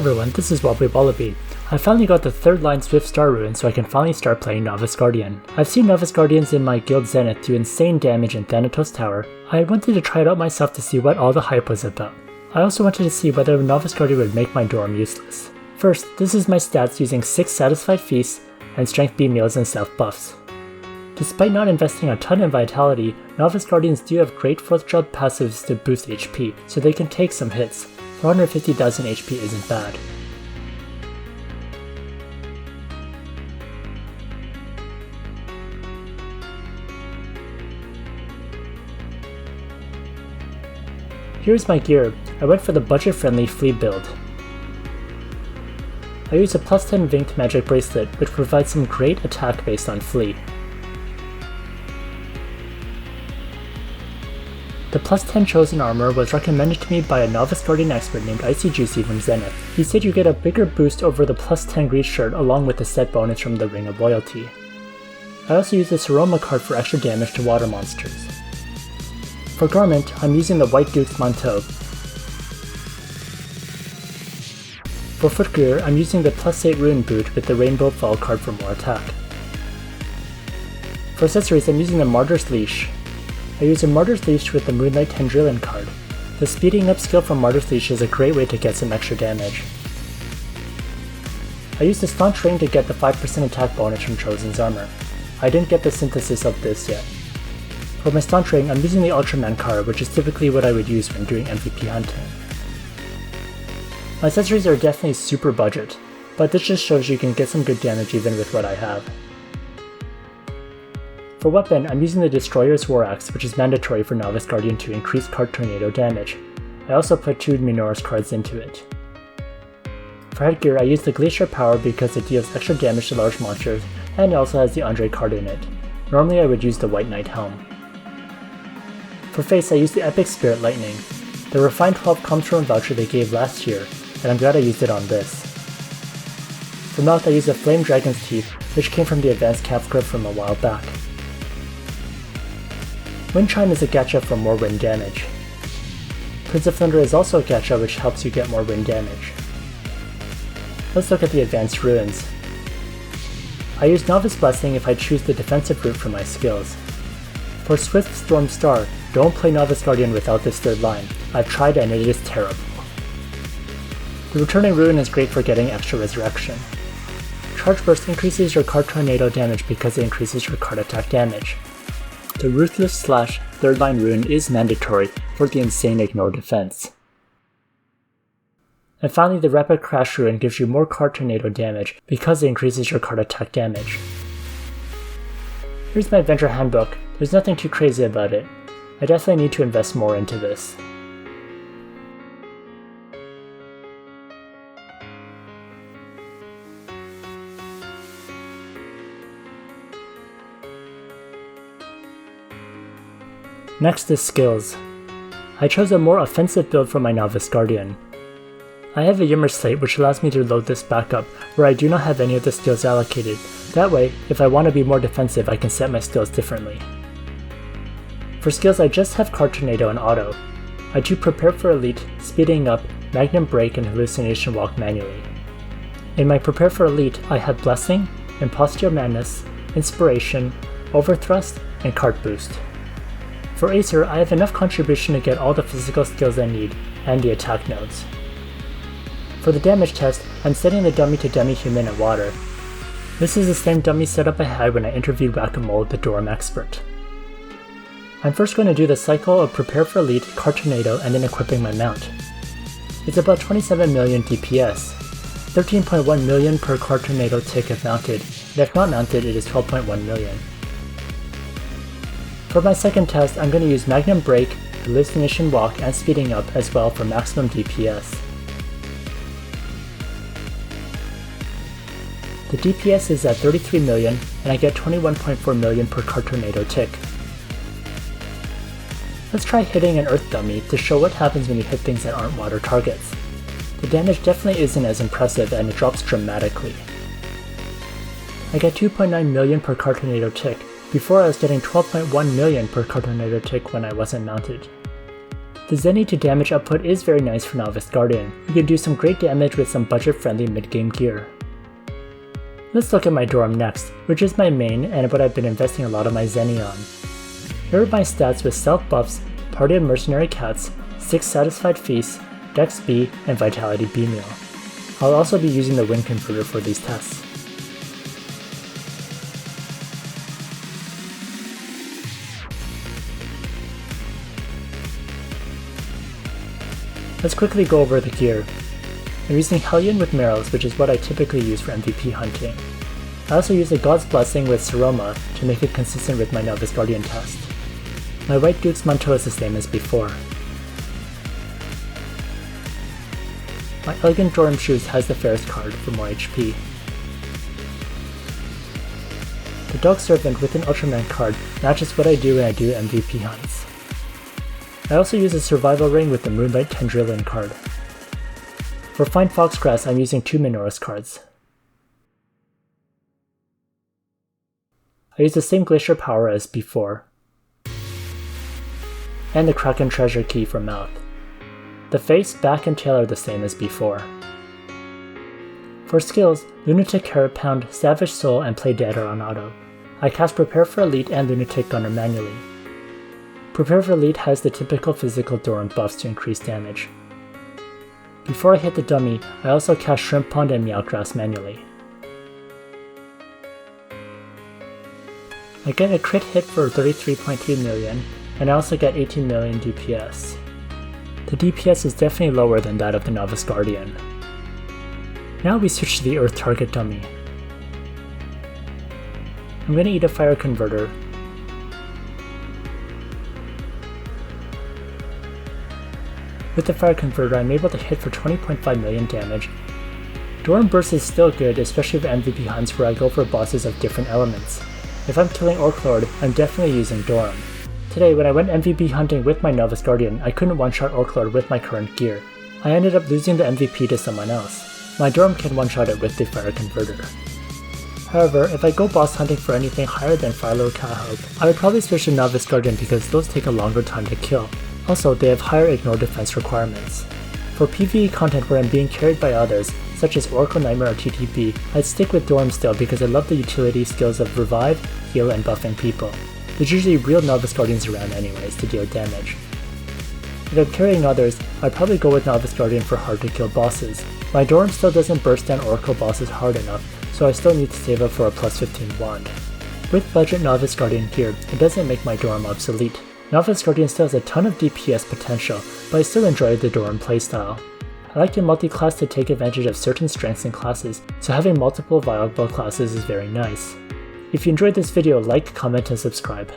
everyone, this is Wobbly Wallaby. I finally got the 3rd line Swift Star rune so I can finally start playing Novice Guardian. I've seen Novice Guardians in my guild Zenith do insane damage in Thanatos Tower. I wanted to try it out myself to see what all the hype was about. I also wanted to see whether Novice Guardian would make my dorm useless. First, this is my stats using 6 Satisfied Feasts and Strength B meals and self buffs. Despite not investing a ton in Vitality, Novice Guardians do have great 4th job passives to boost HP, so they can take some hits. 450,000 HP isn't bad. Here's my gear. I went for the budget-friendly Flea build. I use a plus 10 Vinked Magic Bracelet, which provides some great attack based on Flea. The plus 10 Chosen Armor was recommended to me by a Novice Guardian expert named Icy Juicy from Zenith. He said you get a bigger boost over the plus 10 Grease Shirt along with the set bonus from the Ring of Loyalty. I also use the Seroma card for extra damage to water monsters. For Garment, I'm using the White Duke's Manteau. For Footgear, I'm using the plus 8 Rune Boot with the Rainbow Fall card for more attack. For accessories, I'm using the Martyr's Leash. I use a Martyr's Leash with the Moonlight Tendrillion card. The speeding up skill from Martyr's Leash is a great way to get some extra damage. I used the Staunch Ring to get the 5% attack bonus from Chosen's armor. I didn't get the synthesis of this yet. For my Staunch Ring, I'm using the Ultraman card, which is typically what I would use when doing MVP hunting. My accessories are definitely super budget, but this just shows you can get some good damage even with what I have. For weapon, I'm using the Destroyer's War Axe, which is mandatory for Novice Guardian to increase card tornado damage. I also put 2 Minotaur's cards into it. For headgear, I use the Glacier Power because it deals extra damage to large monsters, and it also has the Andre card in it. Normally I would use the White Knight Helm. For face, I use the Epic Spirit Lightning. The Refined 12 comes from a voucher they gave last year, and I'm glad I used it on this. For mouth, I use the Flame Dragon's Teeth, which came from the Advanced Capscra from a while back. Wind Chime is a gacha for more wind damage. Prince of Thunder is also a gacha which helps you get more wind damage. Let's look at the advanced runes. I use Novice Blessing if I choose the defensive route for my skills. For Swift Storm Star, don't play Novice Guardian without this 3rd line. I've tried and it is terrible. The Returning Rune is great for getting extra resurrection. Charge Burst increases your card tornado damage because it increases your card attack damage. The Ruthless / 3rd line rune is mandatory for the insane ignore defense. And finally, the Rapid Crash rune gives you more card tornado damage because it increases your card attack damage. Here's my adventure handbook. There's nothing too crazy about it. I definitely need to invest more into this. Next is skills. I chose a more offensive build for my Novice Guardian. I have a Yimmer Slate which allows me to load this back up where I do not have any of the skills allocated. That way, if I want to be more defensive, I can set my skills differently. For skills, I just have Card Tornado and Auto. I do Prepare for Elite, Speeding Up, Magnum Break, and Hallucination Walk manually. In my Prepare for Elite, I have Blessing, Imposter Madness, Inspiration, Overthrust, and Card Boost. For Aesir, I have enough contribution to get all the physical skills I need, and the attack nodes. For the damage test, I'm setting the dummy to Demi-Human and Water. This is the same dummy setup I had when I interviewed Whack-A-Mole, the Dorm expert. I'm first going to do the cycle of Prepare for Elite, Card Tornado, and then equipping my mount. It's about 27 million DPS, 13.1 million per Card Tornado tick if mounted, and if not mounted it is 12.1 million. For my second test, I'm going to use Magnum Break, Hallucination Walk, and Speeding Up as well for maximum DPS. The DPS is at 33 million, and I get 21.4 million per Card Tornado tick. Let's try hitting an Earth Dummy to show what happens when you hit things that aren't water targets. The damage definitely isn't as impressive and it drops dramatically. I get 2.9 million per Card Tornado tick, before I was getting 12.1 million per Card Tornado tick when I wasn't mounted. The Zenny to damage output is very nice for Novice Guardian. You can do some great damage with some budget-friendly mid-game gear. Let's look at my Dorum next, which is my main and what I've been investing a lot of my Zenny on. Here are my stats with Stealth buffs, Party of Mercenary Cats, 6 Satisfied Feasts, Dex B, and Vitality B meal. I'll also be using the Wind Converter for these tests. Let's quickly go over the gear. I'm using Hellion with Meryl's, which is what I typically use for MVP hunting. I also use a God's Blessing with Seroma to make it consistent with my Novice Guardian test. My White Duke's mantle is the same as before. My Elegant Dorum Shoes has the Ferris card for more HP. The Dog Servant with an Ultraman card matches what I do when I do MVP hunts. I also use a Survival Ring with the Moonlight Tendrillin card. For Fine Foxgrass, I'm using 2 Minoris cards. I use the same Glacier Power as before, and the Kraken Treasure Key for Mouth. The face, back, and tail are the same as before. For skills, Lunatic Carrot Pound, Savage Soul, and Play Dead are on auto. I cast Prepare for Elite and Lunatic Gunner manually. Prepare for Elite has the typical physical Dorum buffs to increase damage. Before I hit the dummy, I also cast Shrimp Pond and Meowgrass manually. I get a crit hit for 33.3 million, and I also get 18 million DPS. The DPS is definitely lower than that of the Novice Guardian. Now we switch to the Earth target dummy. I'm going to eat a Fire Converter. With the Fire Converter, I'm able to hit for 20.5 million damage. Dorum Burst is still good, especially for MVP hunts where I go for bosses of different elements. If I'm killing Orc Lord, I'm definitely using Dorum. Today, when I went MVP hunting with my Novice Guardian, I couldn't one-shot Orc Lord with my current gear. I ended up losing the MVP to someone else. My Dorum can one-shot it with the Fire Converter. However, if I go boss hunting for anything higher than Philo Cahog, I would probably switch to Novice Guardian because those take a longer time to kill. Also, they have higher ignore defense requirements. For PvE content where I'm being carried by others, such as Oracle Nightmare or TTB, I'd stick with Dorum still because I love the utility skills of Revive, Heal, and buffing people. There's usually real Novice Guardians around anyways to deal damage. If I'm carrying others, I'd probably go with Novice Guardian for hard to kill bosses. My Dorum still doesn't burst down Oracle bosses hard enough, so I still need to save up for a plus 15 wand. With budget Novice Guardian gear, it doesn't make my Dorum obsolete. Novice Guardian still has a ton of DPS potential, but I still enjoy the Dorum playstyle. I like to multi-class to take advantage of certain strengths and classes, so having multiple viable classes is very nice. If you enjoyed this video, like, comment, and subscribe.